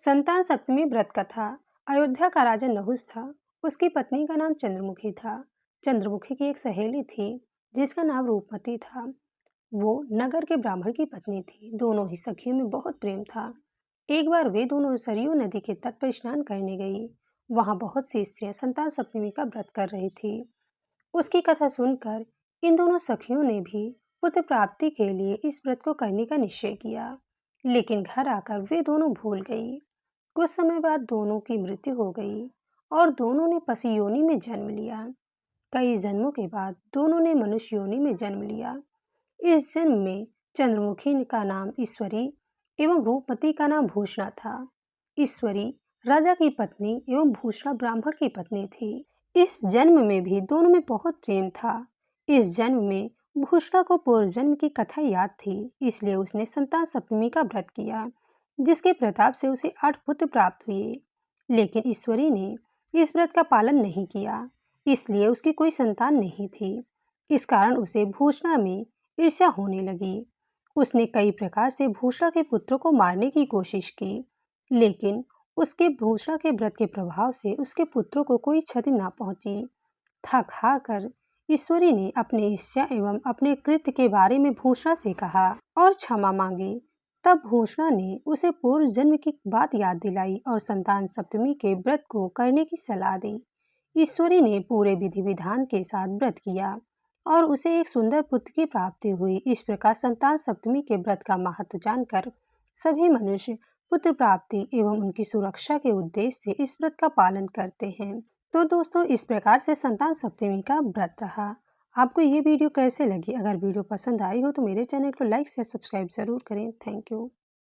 संतान सप्तमी व्रत कथा। अयोध्या का राजा नहुष था। उसकी पत्नी का नाम चंद्रमुखी था। चंद्रमुखी की एक सहेली थी जिसका नाम रूपमती था। वो नगर के ब्राह्मण की पत्नी थी। दोनों ही सखियों में बहुत प्रेम था। एक बार वे दोनों सरयू नदी के तट पर स्नान करने गई। वहां बहुत सी स्त्रियां संतान सप्तमी का व्रत कर रही थी। उसकी कथा सुनकर इन दोनों सखियों ने भी पुत्र प्राप्ति के लिए इस व्रत को करने का निश्चय किया। लेकिन घर आकर वे दोनों भूल गई। कुछ समय बाद दोनों की मृत्यु हो गई और दोनों ने पशु योनि में जन्म लिया। कई जन्मों के बाद दोनों ने मनुष्य योनि में जन्म लिया। इस जन्म में चंद्रमुखी का नाम ईश्वरी एवं रूपमती का नाम भूषणा था। ईश्वरी राजा की पत्नी एवं भूषणा ब्राह्मण की पत्नी थी। इस जन्म में भी दोनों में बहुत प्रेम था। इस जन्म में भूषणा को पूर्व जन्म की कथा याद थी, इसलिए उसने संतान सप्तमी का व्रत किया, जिसके प्रताप से उसे 8 पुत्र प्राप्त हुए। लेकिन ईश्वरी ने इस व्रत का पालन नहीं किया, इसलिए उसकी कोई संतान नहीं थी। इस कारण उसे भूषणा में ईर्ष्या होने लगी। उसने कई प्रकार से भूषणा के पुत्रों को मारने की कोशिश की, लेकिन उसके भूषणा के व्रत के प्रभाव से उसके पुत्रों को कोई क्षति न पहुंची। थक हार कर ईश्वरी ने अपने ईर्ष्या एवं अपने कृत्य के बारे में भूषणा से कहा और क्षमा मांगी। तब भूषणा ने उसे पूर्व जन्म की बात याद दिलाई और संतान सप्तमी के व्रत को करने की सलाह दी। ईश्वरी ने पूरे विधि विधान के साथ व्रत किया और उसे एक सुंदर पुत्र की प्राप्ति हुई। इस प्रकार संतान सप्तमी के व्रत का महत्व जानकर सभी मनुष्य पुत्र प्राप्ति एवं उनकी सुरक्षा के उद्देश्य से इस व्रत का पालन करते हैं। तो दोस्तों, इस प्रकार से संतान सप्तमी का व्रत रहा। आपको ये वीडियो कैसे लगी? अगर वीडियो पसंद आई हो तो मेरे चैनल को लाइक से सब्सक्राइब जरूर करें। Thank you.